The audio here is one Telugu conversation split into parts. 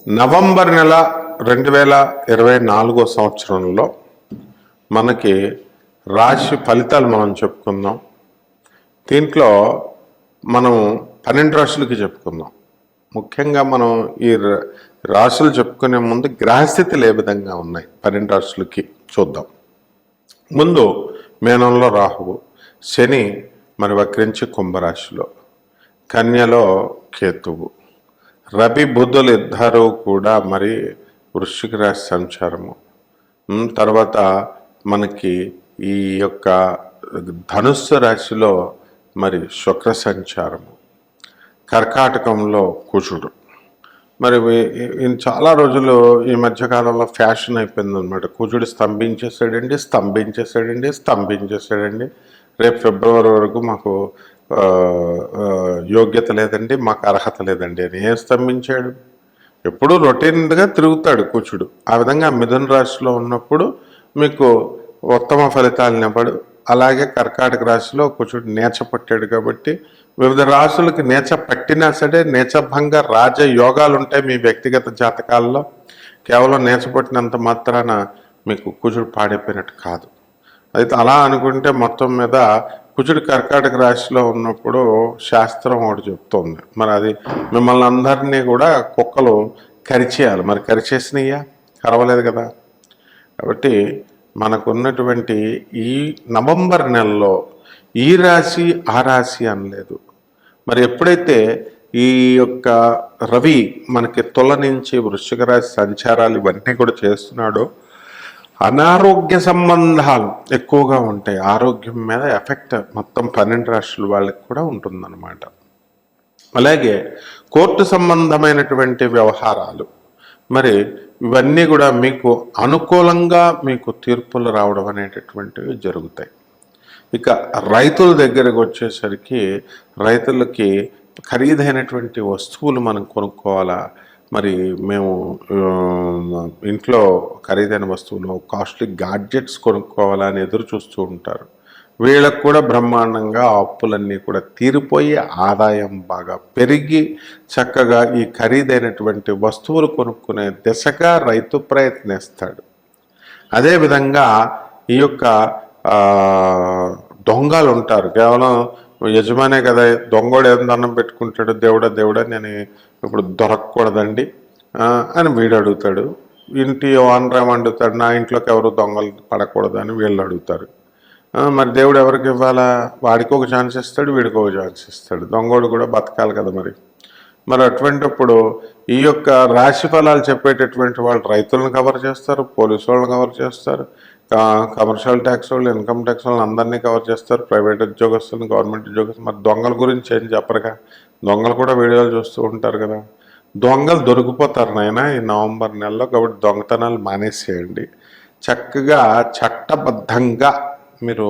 నవంబర్ నెల 2024 సంవత్సరంలో మనకి రాశి ఫలితాలు మనం చెప్పుకుందాం. దీంట్లో మనం 12 రాశులకి చెప్పుకుందాం. ముఖ్యంగా మనం ఈ రాశులు చెప్పుకునే ముందు గ్రహస్థితులు ఏ విధంగా ఉన్నాయి 12 రాశులకి చూద్దాం. ముందు మేనంలో రాహువు, శని మరి వక్రించి కుంభరాశిలో, కన్యలో కేతువు, రవి బుధులు ఇద్దరు కూడా మరి వృశ్చిక రాశి సంచారము. తర్వాత మనకి ఈ యొక్క ధనుస్సు రాశిలో మరి శుక్ర సంచారము, కర్కాటకంలో కుజుడు. మరి చాలా రోజులు ఈ మధ్యకాలంలో ఫ్యాషన్ అయిపోయింది అనమాట. కుజుడు స్తంభించేసాడండి. రేపు ఫిబ్రవరి వరకు మాకు యోగ్యత లేదండి, మాకు అర్హత లేదండి అని. ఏం స్తంభించాడు? ఎప్పుడూ రొటీన్గా తిరుగుతాడు కుజుడు. ఆ విధంగా మిథున రాశిలో ఉన్నప్పుడు మీకు ఉత్తమ ఫలితాలను ఇవ్వడు. అలాగే కర్కాటక రాశిలో కుజుడు నేచపట్టాడు కాబట్టి వివిధ రాశులకి నేచ పట్టినా సరే నేచభంగ రాజయోగాలు ఉంటాయి మీ వ్యక్తిగత జాతకాల్లో. కేవలం నేచపట్టినంత మాత్రాన మీకు కుజుడు పాడైపోయినట్టు కాదు. అయితే అలా అనుకుంటే మొత్తం మీద కుజుడు కర్కాటక రాశిలో ఉన్నప్పుడు శాస్త్రం ఒకటి చెప్తోంది. మరి అది మిమ్మల్ని అందరినీ కూడా కుక్కలు కరిచేయాలి. మరి కరిచేసినయ్యా, కరవలేదు కదా. కాబట్టి మనకున్నటువంటి ఈ నవంబర్ నెలలో ఈ రాశి ఆ రాశి అనలేదు. మరి ఎప్పుడైతే ఈ యొక్క రవి మనకి తుల నుంచి వృశ్చిక రాశి సంచారాలు ఇవన్నీ కూడా చేస్తున్నాడో అనారోగ్య సంబంధాలు ఎక్కువగా ఉంటాయి. ఆరోగ్యం మీద ఎఫెక్ట్ మొత్తం 12 రాశుల వాళ్ళకి కూడా ఉంటుందన్నమాట. అలాగే కోర్టు సంబంధమైనటువంటి వ్యవహారాలు మరి ఇవన్నీ కూడా మీకు అనుకూలంగా మీకు తీర్పులు రావడం అనేటటువంటివి జరుగుతాయి. ఇక రైతుల దగ్గరకు వచ్చేసరికి రైతులకి ఖరీదైనటువంటి వస్తువులు మనం కొనుక్కోవాలా, మరి మేము ఇంట్లో ఖరీదైన వస్తువులు కాస్ట్లీ గాడ్జెట్స్ కొనుక్కోవాలా అని ఎదురు చూస్తూ ఉంటారు. వీళ్ళకు కూడా బ్రహ్మాండంగా అప్పులన్నీ కూడా తీరిపోయి ఆదాయం బాగా పెరిగి చక్కగా ఈ ఖరీదైనటువంటి వస్తువులు కొనుక్కునే దిశగా రైతు ప్రయత్నిస్తాడు. అదేవిధంగా ఈ యొక్క దొంగలు ఉంటారు. కేవలం యజమానే కదా, దొంగోడు ఏం దండం పెట్టుకుంటాడు, దేవుడా నేను ఇప్పుడు దొరకకూడదండి అని వీడు అడుగుతాడు. ఇంటి ఓనర్ అడుగుతాడు, నా ఇంట్లోకి ఎవరు దొంగలు పడకూడదు అని వీళ్ళు అడుగుతారు. మరి దేవుడు ఎవరికి ఇవ్వాలా? వాడికి ఒక ఛాన్స్ ఇస్తాడు, వీడికి ఒక ఛాన్స్ ఇస్తాడు. దొంగోడు కూడా బతకాలి కదా. మరి అటువంటిప్పుడు ఈ యొక్క రాశి ఫలాలు చెప్పేటటువంటి వాళ్ళు రైతులను కవర్ చేస్తారు, పోలీసు వాళ్ళని కవర్ చేస్తారు, కమర్షియల్ ట్యాక్స్ వాళ్ళు, ఇన్కమ్ ట్యాక్స్ వాళ్ళని అందరినీ కవర్ చేస్తారు, ప్రైవేట్ ఉద్యోగస్తులను, గవర్నమెంట్ ఉద్యోగస్తులు. మరి దొంగల గురించి ఏం చెప్పరుగా. దొంగలు కూడా వీడియోలు చూస్తూ ఉంటారు కదా. దొంగలు దొరికిపోతారు నాయన ఈ నవంబర్ నెలలో. కాబట్టి దొంగతనాలు మానేసేయండి, చక్కగా చట్టబద్ధంగా మీరు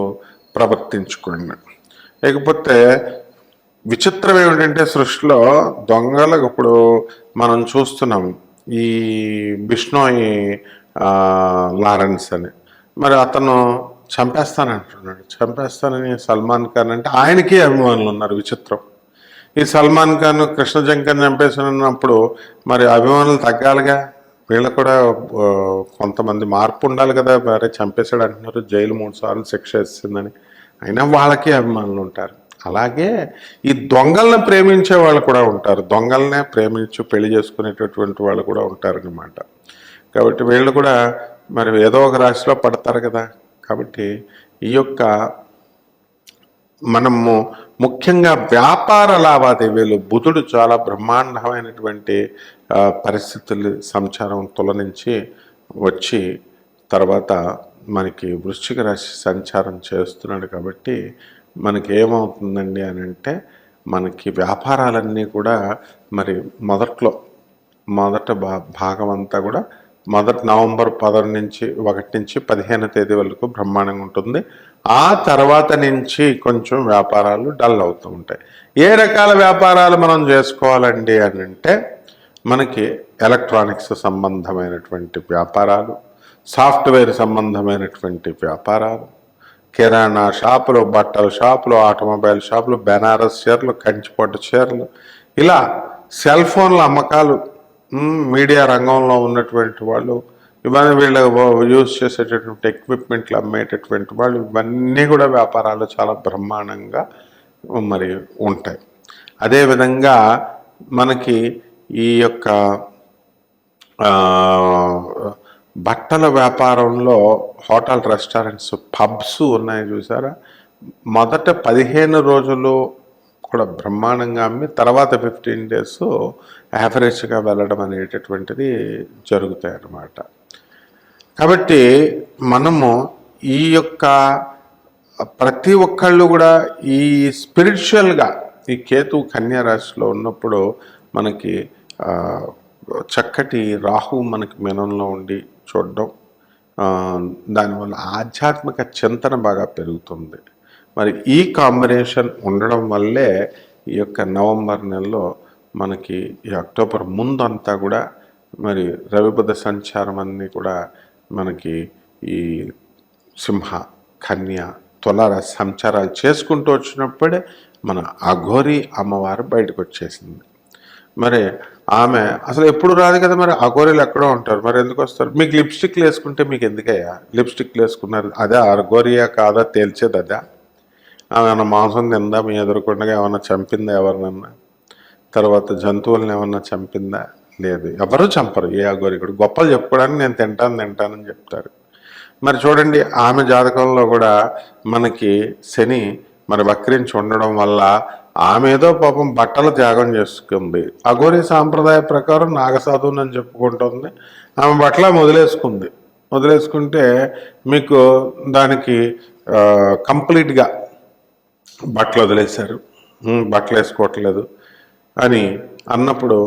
ప్రవర్తించుకోండి. లేకపోతే విచిత్రం ఏమిటంటే సృష్టిలో దొంగలకు ఇప్పుడు మనం చూస్తున్నాం ఈ బిష్ణోయ్ లారెన్స్ అని. మరి అతను చంపేస్తానని సల్మాన్ ఖాన్ అంటే ఆయనకి అభిమానులు ఉన్నారు. విచిత్రం. ఈ సల్మాన్ ఖాన్ కృష్ణ జంకర్ చంపేసినప్పుడు మరి అభిమానులు తగ్గాలిగా. వీళ్ళ కూడా కొంతమంది మార్పు ఉండాలి కదా. మరి చంపేశాడు అంటున్నారు, జైలు 3 సార్లు శిక్ష ఇస్తుందని. అయినా వాళ్ళకి అభిమానులు ఉంటారు. అలాగే ఈ దొంగల్ని ప్రేమించే వాళ్ళు కూడా ఉంటారు, దొంగలనే ప్రేమించి పెళ్లి చేసుకునేటటువంటి వాళ్ళు కూడా ఉంటారనమాట. కాబట్టి వీళ్ళు కూడా మరి ఏదో ఒక రాశిలో పడతారు కదా. కాబట్టి ఈ యొక్క మనము ముఖ్యంగా వ్యాపార లావాదేవీలు బుధుడు చాలా బ్రహ్మాండమైనటువంటి పరిస్థితులు సంచారం తుల నుంచి వచ్చి తర్వాత మనకి వృశ్చిక రాశి సంచారం చేస్తున్నాడు. కాబట్టి మనకి ఏమవుతుందండి అని అంటే మనకి వ్యాపారాలన్నీ కూడా మరి మొదట భాగం అంతా కూడా నవంబర్ 1 నుంచి 15 తేదీ వరకు బ్రహ్మాండంగా ఉంటుంది. ఆ తర్వాత నుంచి కొంచెం వ్యాపారాలు డల్ అవుతూ ఉంటాయి. ఏ రకాల వ్యాపారాలు మనం చేసుకోవాలండి అని అంటే మనకి ఎలక్ట్రానిక్స్ సంబంధమైనటువంటి వ్యాపారాలు, సాఫ్ట్వేర్ సంబంధమైనటువంటి వ్యాపారాలు, కిరాణా షాపులు, బట్టల షాపులు, ఆటోమొబైల్ షాపులు, బెనారస్ చీరలు, కంచిపట్టు చీరలు, ఇలా సెల్ ఫోన్ల అమ్మకాలు, మీడియా రంగంలో ఉన్నటువంటి వాళ్ళు, ఇవన్నీ వీళ్ళు యూజ్ చేసేటటువంటి ఎక్విప్మెంట్లు అమ్మేటటువంటి వాళ్ళు, ఇవన్నీ కూడా వ్యాపారాలు చాలా బ్రహ్మాండంగా మరి ఉంటాయి. అదేవిధంగా మనకి ఈ యొక్క బట్టల వ్యాపారంలో హోటల్, రెస్టారెంట్స్, పబ్స్ ఉన్నాయి చూసారా, మొదట 15 రోజులు కూడా బ్రహ్మాండంగా అమ్మి తర్వాత 15 డేస్ యావరేజ్గా వెళ్ళడం అనేటటువంటిది జరుగుతాయి అన్నమాట. కాబట్టి మనము ఈ యొక్క ప్రతి ఒక్కళ్ళు కూడా ఈ స్పిరిచువల్గా ఈ కేతు కన్యా రాశిలో ఉన్నప్పుడు మనకి చక్కటి రాహు మనకి మీనంలో ఉండి చూడడం, దానివల్ల ఆధ్యాత్మిక చింతన బాగా పెరుగుతుంది. మరి ఈ కాంబినేషన్ ఉండడం వల్లే ఈ యొక్క నవంబర్ నెలలో మనకి ఈ అక్టోబర్ ముందంతా కూడా మరి రవి బుధ సంచారం అన్నీ కూడా మనకి ఈ సింహ, కన్య, తులారాశి సంచారాలు చేసుకుంటూ వచ్చినప్పుడే మన అఘోరి అమ్మవారు బయటకు వచ్చేసింది. మరి ఆమె అసలు ఎప్పుడు రాదు కదా, మరి అఘోరీలు ఎక్కడో ఉంటారు, మరి ఎందుకు వస్తారు? మీకు లిప్స్టిక్లు వేసుకుంటే మీకు ఎందుకయ్యా లిప్స్టిక్లు వేసుకున్నారు? అదే అఘోరియా కాదా తేల్చేది అదా? ఆమె ఏమన్నా మాంసం తిందా? మీ ఎదురుకుండా ఏమన్నా చంపిందా ఎవరినన్నా? తర్వాత జంతువులను ఏమన్నా చంపిందా? లేదు, ఎవరు చంపరు. ఏ అఘోరి కూడా గొప్పలు చెప్పుకోవడానికి నేను తింటానని చెప్తారు. మరి చూడండి, ఆమె జాతకంలో కూడా మనకి శని మరి వక్రించి ఉండడం వల్ల ఆమె ఏదో పాపం బట్టలు త్యాగం చేసుకుంది. అఘోరి సాంప్రదాయ ప్రకారం నాగసాధువుని అని చెప్పుకుంటుంది. ఆమె బట్టల వదిలేసుకుంటే మీకు దానికి కంప్లీట్గా బట్టలు వదిలేశారు, బట్టలు వేసుకోవట్లేదు అని అన్నప్పుడు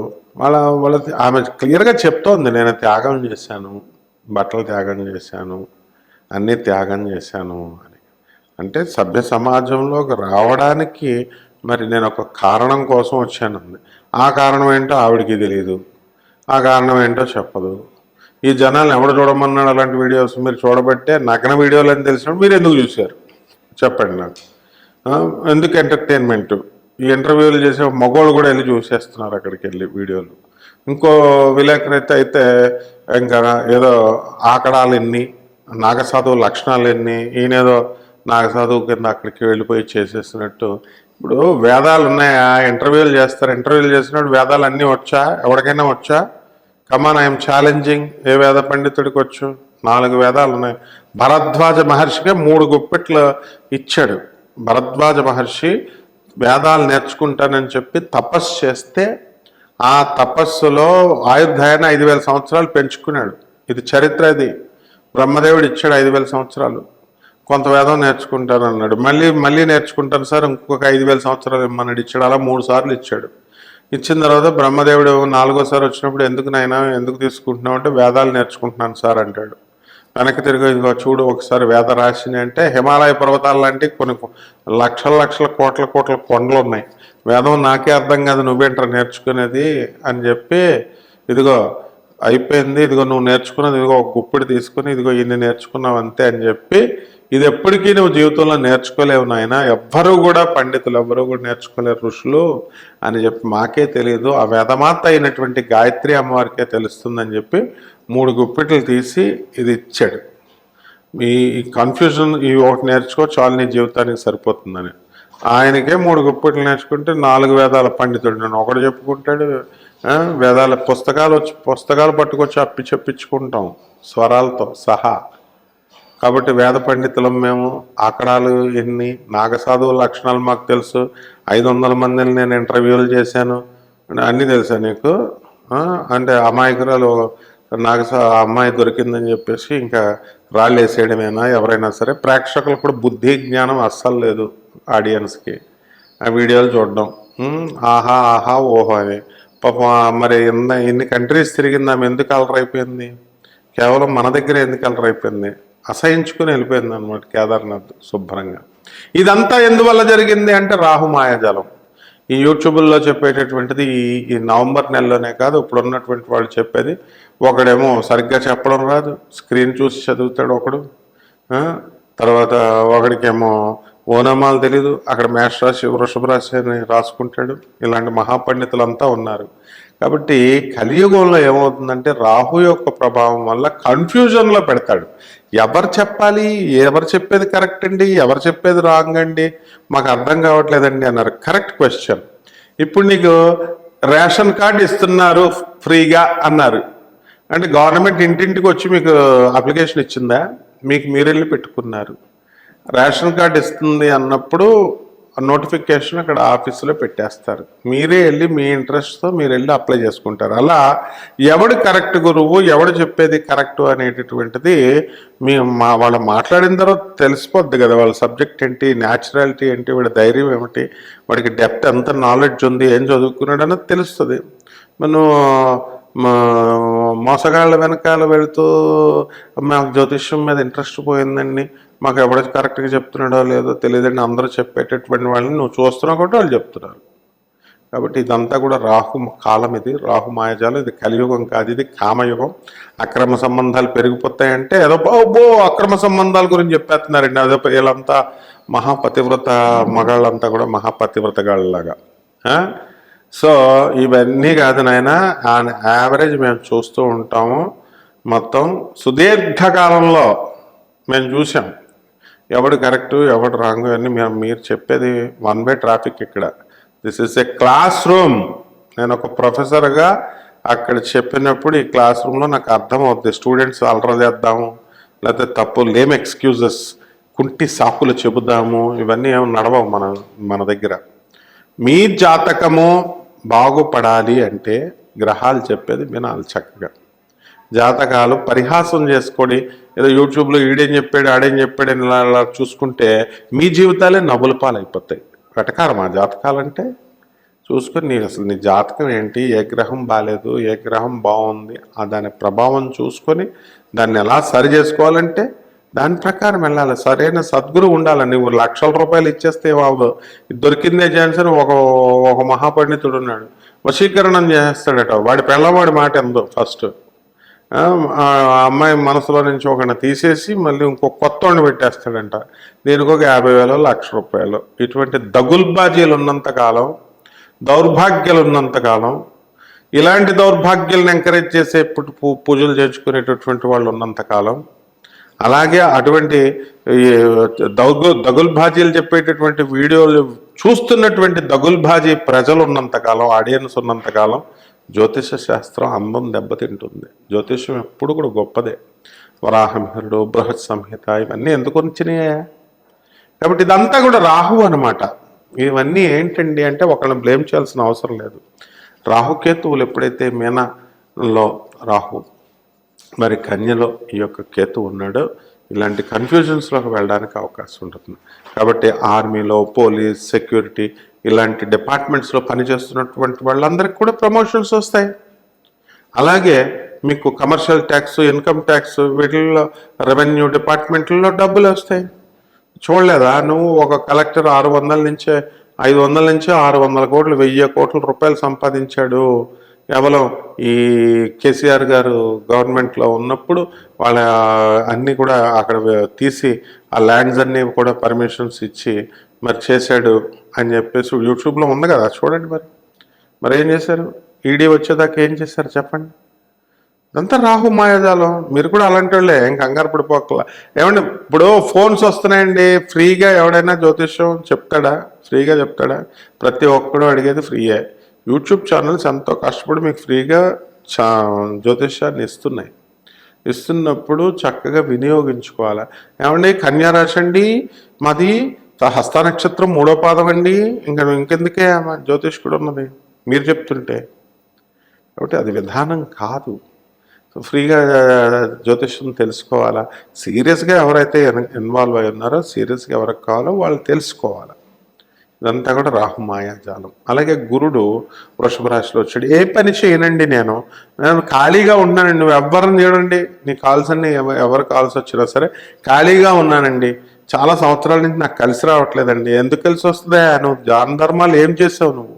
ఆమె క్లియర్గా చెప్తోంది, నేను త్యాగం చేశాను, బట్టలు త్యాగం చేశాను, అన్నీ త్యాగం చేశాను అని. అంటే సభ్య సమాజంలోకి రావడానికి మరి నేను ఒక కారణం కోసం వచ్చానంది. ఆ కారణం ఏంటో ఆవిడికి తెలియదు, ఆ కారణం ఏంటో చెప్పదు. ఈ జనాలను ఎవడు చూడమన్నాడు అలాంటి వీడియోస్? మీరు చూడబట్టే నగ్న వీడియోలు అని తెలిసినప్పుడు మీరు ఎందుకు చూశారు చెప్పండి నాకు. ఎందుకు ఎంటర్టైన్మెంట్? ఈ ఇంటర్వ్యూలు చేసే మగవాళ్ళు కూడా వెళ్ళి చూసేస్తున్నారు అక్కడికి వెళ్ళి వీడియోలు. ఇంకో విలేకరైతే అయితే ఇంకా ఏదో ఆకడాలు ఎన్ని, నాగసాధువు లక్షణాలు ఎన్ని, ఈయనేదో నాగసాధువు కింద అక్కడికి వెళ్ళిపోయి చేసేసినట్టు. ఇప్పుడు వేదాలు ఉన్నాయా? ఇంటర్వ్యూలు చేస్తారు, ఇంటర్వ్యూలు చేసినప్పుడు వేదాలు అన్నీ వచ్చా? ఎవరికైనా వచ్చా? కమాన్, ఐఎమ్ ఛాలెంజింగ్. ఏ వేద పండితుడికి వచ్చు? 4 వేదాలు ఉన్నాయి. భరద్వాజ మహర్షికే 3 గుప్పెట్లు ఇచ్చాడు. భరద్వాజ మహర్షి వేదాలు నేర్చుకుంటానని చెప్పి తపస్సు చేస్తే ఆ తపస్సులో ఆయుర్దాయాన్ని 5000 సంవత్సరాలు పెంచుకున్నాడు. ఇది చరిత్ర. ఇది బ్రహ్మదేవుడు ఇచ్చాడు 5000 సంవత్సరాలు. కొంత వేదం నేర్చుకుంటాను అన్నాడు. మళ్ళీ నేర్చుకుంటాను సార్, ఇంకొక 5000 సంవత్సరాలు ఇమ్మన్నాడు. ఇచ్చాడు. అలా 3 సార్లు ఇచ్చాడు. ఇచ్చిన తర్వాత బ్రహ్మదేవుడు 4గోసారి వచ్చినప్పుడు ఎందుకు నాయనా ఎందుకు తీసుకుంటున్నావు అంటే వేదాలు నేర్చుకుంటున్నాను సార్ అంటాడు. వెనక్కి తిరిగి ఇదిగో చూడు ఒకసారి వేద రాశిని అంటే హిమాలయ పర్వతాలు లాంటి కొన్ని లక్షల కోట్ల కొండలు ఉన్నాయి. వేదం నాకే అర్థం కాదు, నువ్వేంటారు నేర్చుకునేది అని చెప్పి, ఇదిగో అయిపోయింది, ఇదిగో నువ్వు నేర్చుకున్నది, ఇదిగో ఒక గుప్పిడి తీసుకుని ఇదిగో ఇన్ని నేర్చుకున్నావు అంతే అని చెప్పి, ఇది ఎప్పటికీ నువ్వు జీవితంలో నేర్చుకోలేవు నాయన, ఎవ్వరూ కూడా పండితులు ఎవ్వరూ కూడా నేర్చుకోలేరు ఋషులు అని చెప్పి, మాకే తెలియదు, ఆ వేదమాత అయినటువంటి గాయత్రి అమ్మవారికే తెలుస్తుందని చెప్పి 3 గుప్పిట్లు తీసి ఇది ఇచ్చాడు. ఈ కన్ఫ్యూజన్ ఈ ఒకటి నేర్చుకో చాలు నీ జీవితానికి సరిపోతుందని. ఆయనకే 3 గుప్పిట్లు నేర్చుకుంటే 4 వేదాల పండితుడు నన్ను ఒకడు చెప్పుకుంటాడు. వేదాల పుస్తకాలు పట్టుకొచ్చి చెప్పించుకుంటాం స్వరాలతో సహా. కాబట్టి వేద పండితులం మేము. ఆకడాలు ఎన్ని, నాగసాధువుల లక్షణాలు మాకు తెలుసు, 500 మందిని నేను ఇంటర్వ్యూలు చేశాను, అన్నీ తెలుసా నీకు అంటే అమాయకురాలు అమ్మాయి దొరికిందని చెప్పేసి ఇంకా రాళ్ళు వేసేయడమేనా? ఎవరైనా సరే ప్రేక్షకులకు కూడా బుద్ధి జ్ఞానం అస్సలు లేదు. ఆడియన్స్కి ఆ వీడియోలు చూడడం ఆహా ఓహో అని. పాపం మరి ఇన్ని కంట్రీస్ తిరిగింది, ఆమె ఎందుకు అలర్ అయిపోయింది? కేవలం మన దగ్గర ఎందుకు అలర్ అయిపోయింది? అసహించుకుని వెళ్ళిపోయింది అనమాట కేదార్నాథ్ శుభ్రంగా. ఇదంతా ఎందువల్ల జరిగింది అంటే రాహు మాయాజాలం. ఈ యూట్యూబ్లో చెప్పేటటువంటిది ఈ నవంబర్ నెలలోనే కాదు, ఇప్పుడు ఉన్నటువంటి వాళ్ళు చెప్పేది. ఒకడేమో సరిగ్గా చెప్పడం రాదు, స్క్రీన్ చూసి చదువుతాడు ఒకడు. తర్వాత ఒకడికేమో ఓనమాలు తెలీదు, అక్కడ మేష రాశి వృషభ రాశి అని రాసుకుంటాడు. ఇలాంటి మహాపండితులంతా ఉన్నారు. కాబట్టి కలియుగంలో ఏమవుతుందంటే రాహు యొక్క ప్రభావం వల్ల కన్ఫ్యూజన్లో పెడతాడు. ఎవరు చెప్పాలి, ఎవరు చెప్పేది కరెక్ట్ అండి, ఎవరు చెప్పేది రాంగ్ అండి, మాకు అర్థం కావట్లేదండి అన్నారు. Correct question. ఇప్పుడు నీకు రేషన్ కార్డు ఇస్తున్నారు ఫ్రీగా అన్నారు అంటే గవర్నమెంట్ ఇంటింటికి వచ్చి మీకు అప్లికేషన్ ఇచ్చిందా? మీకు మీరు వెళ్ళి పెట్టుకున్నారు. రేషన్ కార్డు ఇస్తుంది అన్నప్పుడు నోటిఫికేషన్ అక్కడ ఆఫీసులో పెట్టేస్తారు. మీరే వెళ్ళి మీ ఇంట్రెస్ట్తో మీరు వెళ్ళి అప్లై చేసుకుంటారు. అలా ఎవడు కరెక్ట్ గురువు, ఎవడు చెప్పేది కరెక్ట్ అనేటటువంటిది వాళ్ళు మాట్లాడిన తర్వాత తెలిసిపోద్ది కదా. వాళ్ళ సబ్జెక్ట్ ఏంటి, న్యాచురాలిటీ ఏంటి, వాడి ధైర్యం ఏమిటి, వాడికి డెప్త్ ఎంత నాలెడ్జ్ ఉంది, ఏం చదువుకున్నాడు అన్నది తెలుస్తుంది. మనం మోసగాళ్ళ వెనకాల వెళుతూ మాకు జ్యోతిష్యం మీద ఇంట్రెస్ట్ పోయిందండి, మాకు ఎవడ కరెక్ట్గా చెప్తున్నాడో లేదో తెలియదండి, అందరూ చెప్పేటటువంటి వాళ్ళని నువ్వు చూస్తున్నావు కాబట్టి వాళ్ళు చెప్తున్నారు. కాబట్టి ఇదంతా కూడా రాహు కాలం, ఇది రాహు మాయాజాలం, ఇది కలియుగం కాదు, ఇది కామయుగం. అక్రమ సంబంధాలు పెరిగిపోతాయంటే ఏదో అక్రమ సంబంధాల గురించి చెప్పేస్తున్నారండి. అదో వీళ్ళంతా మహాపతివ్రత మగాళ్ళంతా కూడా మహాపతివ్రతగాళ్ళలాగా. సో ఇవన్నీ కాదు నాయన, యావరేజ్ మేము చూస్తూ ఉంటాము. మొత్తం సుదీర్ఘకాలంలో మేము చూసాం ఎవడు కరెక్టు ఎవడు రాంగ్ అని. మీరు చెప్పేది వన్ వే ట్రాఫిక్. ఇక్కడ this is a class room. నేను ఒక ప్రొఫెసర్గా అక్కడ చెప్పినప్పుడు ఈ క్లాస్ రూమ్లో నాకు అర్థమవుతుంది. స్టూడెంట్స్ అలర చేద్దాము, లేకపోతే తప్పు లేమ్ ఎక్స్క్యూజెస్, కుంటి సాకులు చెబుదాము, ఇవన్నీ ఏమి నడవవు మన దగ్గర. మీ జాతకము బాగుపడాలి అంటే గ్రహాలు చెప్పేది వినాలి చక్కగా. జాతకాలు పరిహాసం చేసుకోండి, ఏదో యూట్యూబ్లో ఈడేం చెప్పాడు ఆడేం చెప్పాడు అని ఇలా చూసుకుంటే మీ జీవితాలే నవ్వుల పాలైపోతాయి. వెటకారం ఆ జాతకాలంటే. చూసుకొని అసలు నీ జాతకం ఏంటి, ఏ గ్రహం బాగాలేదు, ఏ గ్రహం బాగుంది, దాని ప్రభావం చూసుకొని దాన్ని ఎలా సరి చేసుకోవాలంటే దాని ప్రకారం వెళ్ళాలి. సరైన సద్గురు ఉండాలి. నువ్వు లక్షల రూపాయలు ఇచ్చేస్తే బాబు దొరికిందే ఛాన్స్ అని ఒక మహాపండితుడు ఉన్నాడు. వశీకరణం చేస్తాడట. వాడి పిల్లవాడి మాట ఎందో ఫస్ట్ అమ్మాయి మనసులో నుంచి ఒకరిని తీసేసి మళ్ళీ ఇంకో కొత్త వాడిని పెట్టేస్తాడంట. దీనికి ఒక 50,000 లక్ష రూపాయలు. ఇటువంటి దగుల్బాజీలు ఉన్నంతకాలం, దౌర్భాగ్యాలు ఉన్నంతకాలం, ఇలాంటి దౌర్భాగ్యాలను ఎంకరేజ్ చేసే పూజలు చేర్చుకునేటటువంటి వాళ్ళు ఉన్నంతకాలం, అలాగే అటువంటి దగుల్బాజీలు చెప్పేటటువంటి వీడియోలు చూస్తున్నటువంటి దగుల్బాజీ ప్రజలు ఉన్నంతకాలం, ఆడియన్స్ ఉన్నంతకాలం జ్యోతిష శాస్త్రం అందం దెబ్బతింటుంది. జ్యోతిషం ఎప్పుడు కూడా గొప్పదే. వరాహమిహిరుడు, బృహత్ సంహిత ఇవన్నీ ఎందుకు వచ్చినాయా? కాబట్టి ఇదంతా కూడా రాహు అనమాట. ఇవన్నీ ఏంటండి అంటే ఒకళ్ళని బ్లేమ్ చేయాల్సిన అవసరం లేదు. రాహుకేతువులు ఎప్పుడైతే మీనలో రాహు, మరి కన్యలో ఈ యొక్క కేతు ఉన్నాడో ఇలాంటి కన్ఫ్యూజన్స్లోకి వెళ్ళడానికి అవకాశం ఉంటుంది. కాబట్టి ఆర్మీలో, పోలీస్, సెక్యూరిటీ ఇలాంటి డిపార్ట్మెంట్స్లో పనిచేస్తున్నటువంటి వాళ్ళందరికీ కూడా ప్రమోషన్స్ వస్తాయి. అలాగే మీకు కమర్షియల్ ట్యాక్స్, ఇన్కమ్ ట్యాక్స్, వీటిల్లో రెవెన్యూ డిపార్ట్మెంట్లలో డబ్బులు వస్తాయి. చూడలేదా నువ్వు? ఒక కలెక్టర్ 600 నుంచి 500 నుంచి 600 కోట్లు, 1000 కోట్ల రూపాయలు సంపాదించాడు. కేవలం ఈ కేసీఆర్ గారు గవర్నమెంట్లో ఉన్నప్పుడు వాళ్ళ అన్నీ కూడా అక్కడ తీసి ఆ ల్యాండ్స్ అన్నీ కూడా పర్మిషన్స్ ఇచ్చి మరి చేశాడు అని చెప్పేసి యూట్యూబ్లో ఉంది కదా, చూడండి. మరి ఏం చేశారు? ఈడీ వచ్చేదాకా ఏం చేశారు చెప్పండి? ఇదంతా రాహు మాయాజాలం. మీరు కూడా అలాంటి వాళ్ళే, ఏం కంగారు పడిపోకలా. ఏమండి ఇప్పుడు ఫోన్స్ వస్తున్నాయండి, ఫ్రీగా ఎవడైనా జ్యోతిష్యం చెప్తాడా? ఫ్రీగా చెప్తాడా? ప్రతి ఒక్కడు అడిగేది ఫ్రీయే. యూట్యూబ్ ఛానల్స్ ఎంతో కష్టపడి మీకు ఫ్రీగా జ్యోతిష్యాన్ని ఇస్తున్నప్పుడు చక్కగా వినియోగించుకోవాలి. ఏమండి కన్యారాశి అండి మాది, హస్త నక్షత్రం 3వ పాదం అండి, ఇంకెందుకే జ్యోతిష్కుడు ఉన్నది మీరు చెప్తుంటే. కాబట్టి అది విధానం కాదు. ఫ్రీగా జ్యోతిష్యం తెలుసుకోవాలా? సీరియస్గా ఎవరైతే ఇన్వాల్వ్ అయి ఉన్నారో, సీరియస్గా ఎవరికి కావాలో వాళ్ళు తెలుసుకోవాలి. ఇదంతా కూడా రాహు మాయాజాలం. అలాగే గురుడు వృషభ రాశిలో వచ్చాడు. ఏ పని చేయనండి, నేను ఖాళీగా ఉన్నానండి. నువ్వు ఎవరిని చూడండి, నీ కాల్స్ అన్ని ఎవరు కాల్స్ వచ్చినా సరే ఖాళీగా ఉన్నానండి, చాలా సంవత్సరాల నుంచి నాకు కలిసి రావట్లేదండి. ఎందుకు కలిసి వస్తుందా? నువ్వు దాన ధర్మాలు ఏం చేసావు? నువ్వు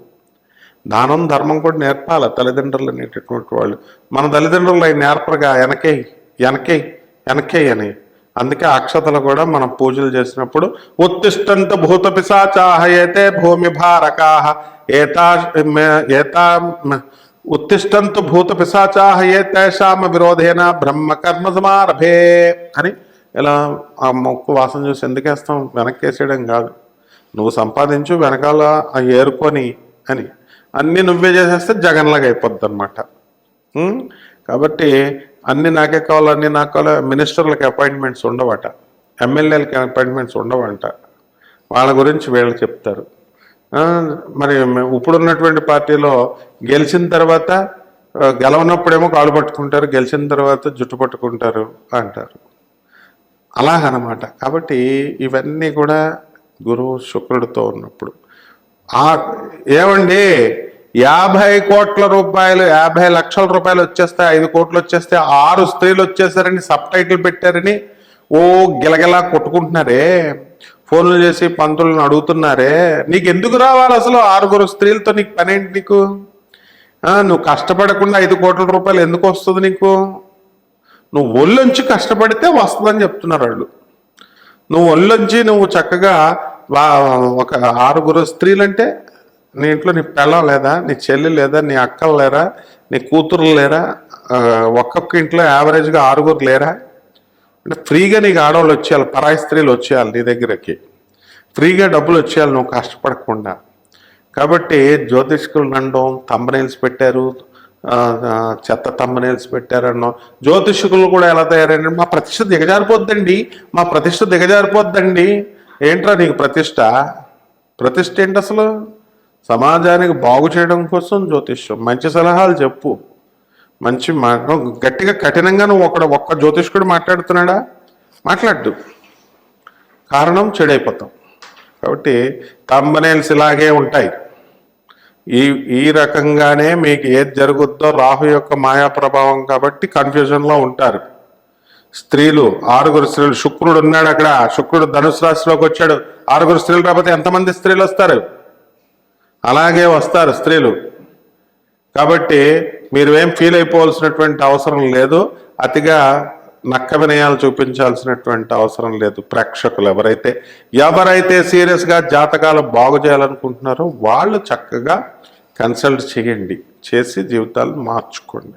దానం ధర్మం కూడా నేర్పాలి తల్లిదండ్రులు అనేటటువంటి వాళ్ళు. మన తల్లిదండ్రులు అవి నేర్పరుగా, వెనకే అని. అందుకే అక్షతలు కూడా మనం పూజలు చేసినప్పుడు ఉత్తిష్టంత భూత పిశాచాహ ఏతే భూమి భారకాహ ఏతా ఉత్తిష్టంతు భూత పిశాచాః ఏ తేషామ విరోధేన బ్రహ్మ కర్మ సమారభే అని ఇలా ఆ మొక్కు వాసన చూసి ఎందుకేస్తాం, వెనక్కేసేయడం కాదు. నువ్వు సంపాదించు, వెనకాల ఏరుకొని అని అన్నీ నువ్వే చేసేస్తే జగన్లాగా అయిపోద్ది అనమాట. కాబట్టి అన్నీ నాకే కావాలి, అన్నీ నాకు కావాలి. మినిస్టర్లకి అపాయింట్మెంట్స్ ఉండవట, ఎమ్మెల్యేలకి అపాయింట్మెంట్స్ ఉండవంట. వాళ్ళ గురించి వీళ్ళు చెప్తారు. మరి ఇప్పుడున్నటువంటి పార్టీలో గెలిచిన తర్వాత గెలవనప్పుడేమో కాళ్ళు పట్టుకుంటారు, గెలిచిన తర్వాత జుట్టు పట్టుకుంటారు అంటారు. అలాగనమాట. కాబట్టి ఇవన్నీ కూడా గురువు శుక్రుడితో ఉన్నప్పుడు ఏమండి 50 కోట్ల రూపాయలు 50 లక్షల రూపాయలు వచ్చేస్తే 5 కోట్లు వచ్చేస్తే 6 స్త్రీలు వచ్చేసారని సబ్ టైటిల్ పెట్టారని ఓ గిలగిలా కొట్టుకుంటున్నారే, ఫోన్లు చేసి పంతులను అడుగుతున్నారే. నీకు ఎందుకు రావాలి అసలు 6 స్త్రీలతో? నీకు పనేంటి? నీకు నువ్వు కష్టపడకుండా 5 కోట్ల రూపాయలు ఎందుకు వస్తుంది నీకు? నువ్వు ఒళ్ళొంచి కష్టపడితే వస్తుందని చెప్తున్నారు వాళ్ళు. నువ్వు ఒళ్ళొంచి నువ్వు చక్కగా ఒక 6 స్త్రీలంటే నీ ఇంట్లో నీ పిల్లం లేదా, నీ చెల్లి లేదా, నీ అక్కలు లేరా, నీ కూతురు లేరా, ఒక్కొక్క ఇంట్లో యావరేజ్గా 6 లేరా? అంటే ఫ్రీగా నీకు ఆడవాళ్ళు వచ్చేయాలి, పరాయి స్త్రీలు వచ్చేయాలి నీ దగ్గరకి, ఫ్రీగా డబ్బులు వచ్చేయాలి నువ్వు కష్టపడకుండా. కాబట్టి జ్యోతిష్కులు అనడం, తంబనైల్స్ పెట్టారు, చెత్త తంబనైల్స్ పెట్టారన్నో. జ్యోతిష్కులు కూడా ఎలా తయారైనా మా ప్రతిష్ట దిగజారిపోద్దండి, మా ప్రతిష్ట దిగజారిపోద్దండి. ఏంట్రా నీకు ప్రతిష్ట? ప్రతిష్ట ఏంటి అసలు? సమాజానికి బాగు చేయడం కోసం జ్యోతిష్యం. మంచి సలహాలు చెప్పు, మంచి గట్టిగా కఠినంగా నువ్వు ఒక్క జ్యోతిష్కుడు మాట్లాడుతున్నాడా? మాట్లాడు. కారణం చెడైపోతాం. కాబట్టి తంబనైల్స్ ఇలాగే ఉంటాయి. ఈ రకంగానే మీకు ఏది జరుగుద్దో రాహు యొక్క మాయా ప్రభావం కాబట్టి కన్ఫ్యూజన్లో ఉంటారు స్త్రీలు. 6 స్త్రీలు, శుక్రుడు ఉన్నాడు అక్కడ, శుక్రుడు ధనుసు రాశిలోకి వచ్చాడు. 6 స్త్రీలు రాకపోతే ఎంతమంది స్త్రీలు వస్తారు? అలాగే వస్తారు స్త్రీలు. కాబట్టి మీరు ఏం ఫీల్ అయిపోవాల్సినటువంటి అవసరం లేదు, అతిగా నక్క వినయాలు చూపించాల్సినటువంటి అవసరం లేదు. ప్రేక్షకులు ఎవరైతే సీరియస్గా జాతకాలు బాగు చేయాలనుకుంటున్నారో వాళ్ళు చక్కగా కన్సల్ట్ చేయండి, చేసి జీవితాలు మార్చుకోండి.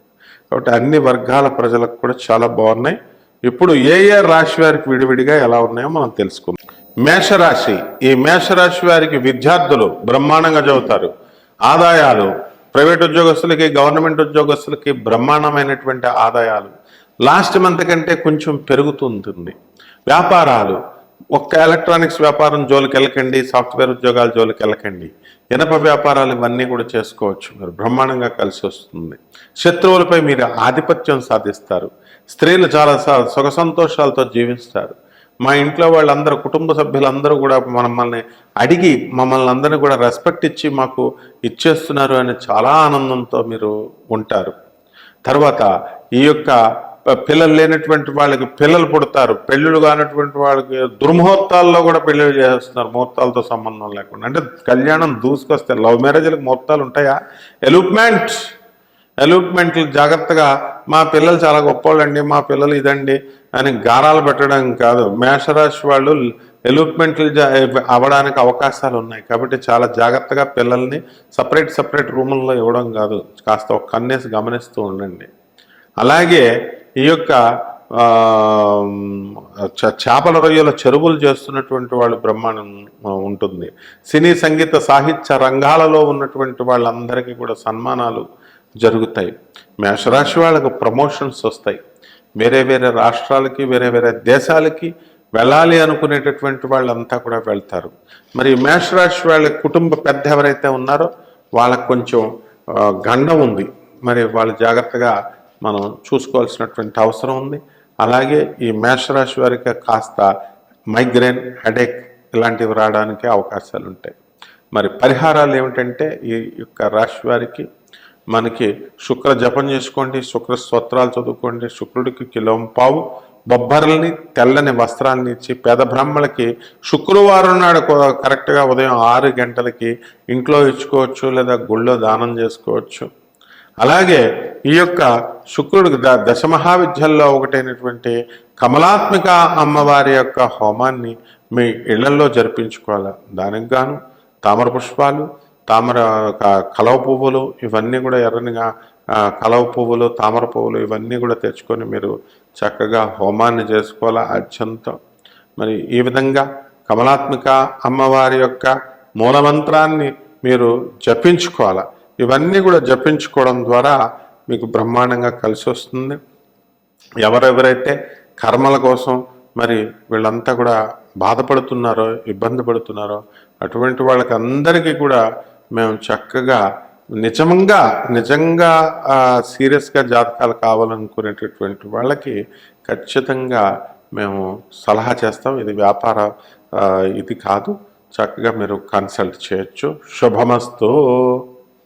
కాబట్టి అన్ని వర్గాల ప్రజలకు కూడా చాలా బాగున్నాయి. ఇప్పుడు ఏ రాశి వారికి విడివిడిగా ఎలా ఉన్నాయో మనం తెలుసుకుందాం. మేషరాశి. ఈ మేషరాశి వారికి విద్యార్థులు బ్రహ్మాండంగా చదువుతారు. ఆదాయాలు ప్రైవేట్ ఉద్యోగస్తులకి, గవర్నమెంట్ ఉద్యోగస్తులకి బ్రహ్మాండమైనటువంటి ఆదాయాలు. లాస్ట్ మంత్ కంటే కొంచెం పెరుగుతుంటుంది. వ్యాపారాలు, ఒక్క ఎలక్ట్రానిక్స్ వ్యాపారం జోలికి వెళ్ళకండి, సాఫ్ట్వేర్ ఉద్యోగాల జోలికి వెళ్ళకండి. ఇనప వ్యాపారాలు ఇవన్నీ కూడా చేసుకోవచ్చు, మీరు బ్రహ్మాండంగా కలిసి వస్తుంది. శత్రువులపై మీరు ఆధిపత్యం సాధిస్తారు. స్త్రీలు చాలా సుఖ సంతోషాలతో జీవిస్తారు. మా ఇంట్లో వాళ్ళందరూ, కుటుంబ సభ్యులందరూ కూడా మమ్మల్ని అడిగి మమ్మల్ని అందరినీ కూడా రెస్పెక్ట్ ఇచ్చి మాకు ఇచ్చేస్తున్నారు అని చాలా ఆనందంతో మీరు ఉంటారు. తర్వాత ఈ యొక్క పిల్లలు లేనటువంటి వాళ్ళకి పిల్లలు పుడతారు. పెళ్ళిళ్ళు కానటువంటి వాళ్ళకి దుర్ముహూర్తాల్లో కూడా పెళ్ళిళ్ళు చేస్తున్నారు, ముహూర్తాలతో సంబంధం లేకుండా. అంటే కళ్యాణం దూసుకొస్తే లవ్ మ్యారేజ్లకు ముహూర్తాలు ఉంటాయా? ఎలూప్మెంట్లు జాగ్రత్తగా, మా పిల్లలు చాలా గొప్పవాళ్ళండి, మా పిల్లలు ఇదండి అని గారాలు పెట్టడం కాదు. మేషరాశి వాళ్ళు ఎలూప్మెంట్లు అవ్వడానికి అవకాశాలు ఉన్నాయి. కాబట్టి చాలా జాగ్రత్తగా పిల్లల్ని సపరేట్ రూముల్లో ఇవ్వడం కాదు, కాస్త ఒక కన్నేసి గమనిస్తూ ఉండండి. అలాగే ఈ యొక్క చేపల రొయ్యల చెరువులు చేస్తున్నటువంటి వాళ్ళు బ్రహ్మాండం ఉంటుంది. సినీ సంగీత సాహిత్య రంగాలలో ఉన్నటువంటి వాళ్ళందరికీ కూడా సన్మానాలు జరుగుతాయి. మేషరాశి వాళ్ళకు ప్రమోషన్స్ వస్తాయి. వేరే రాష్ట్రాలకి, వేరే దేశాలకి వెళ్ళాలి అనుకునేటటువంటి వాళ్ళంతా కూడా వెళ్తారు. మరి మేషరాశి వాళ్ళ కుటుంబ పెద్ద ఎవరైతే ఉన్నారో వాళ్ళకు కొంచెం గండం ఉంది. మరి వాళ్ళు జాగ్రత్తగా మనం చూసుకోవాల్సినటువంటి అవసరం ఉంది. అలాగే ఈ మేషరాశి వారికి కాస్త మైగ్రేన్, హెడేక్ ఇలాంటివి రావడానికి అవకాశాలు ఉంటాయి. మరి పరిహారాలు ఏమిటంటే ఈ యొక్క రాశి వారికి మనకి శుక్ర జపం చేసుకోండి, శుక్ర స్తోత్రాలు చదువుకోండి, శుక్రుడికి కిలోంపావు బొబ్బర్లని, తెల్లని వస్త్రాలని ఇచ్చి పేద బ్రాహ్మణులకి శుక్రవారం నాడు కరెక్ట్గా ఉదయం 6 గంటలకి ఇంట్లో ఇచ్చుకోవచ్చు, లేదా గుళ్ళో దానం చేసుకోవచ్చు. అలాగే ఈ యొక్క శుక్రుడికి దశమహావిద్యల్లో ఒకటైనటువంటి కమలాత్మిక అమ్మవారి యొక్క హోమాన్ని మీ ఇళ్లలో జరిపించుకోవాలి. దానికి గాను తామర పుష్పాలు, తామర కలవ పువ్వులు ఇవన్నీ కూడా ఎర్రనిగా కలవ పువ్వులు, తామర పువ్వులు ఇవన్నీ కూడా తెచ్చుకొని మీరు చక్కగా హోమాన్ని చేసుకోవాలి అర్చనతో. మరి ఈ విధంగా కమలాత్మిక అమ్మవారి యొక్క మూలమంత్రాన్ని మీరు జపించుకోవాలి. ఇవన్నీ కూడా జపించుకోవడం ద్వారా మీకు బ్రహ్మాండంగా కలిసి వస్తుంది. ఎవరెవరైతే కర్మల కోసం మరి వీళ్ళంతా కూడా బాధపడుతున్నారో, ఇబ్బంది పడుతున్నారో అటువంటి వాళ్ళకి అందరికీ కూడా మేము చక్కగా నిజంగా సీరియస్గా జాతకాలు కావాలనుకునేటటువంటి వాళ్ళకి ఖచ్చితంగా మేము సలహా చేస్తాం. ఇది వ్యాపార ఇది కాదు. చక్కగా మీరు కన్సల్ట్ చేయొచ్చు. శుభమస్తు.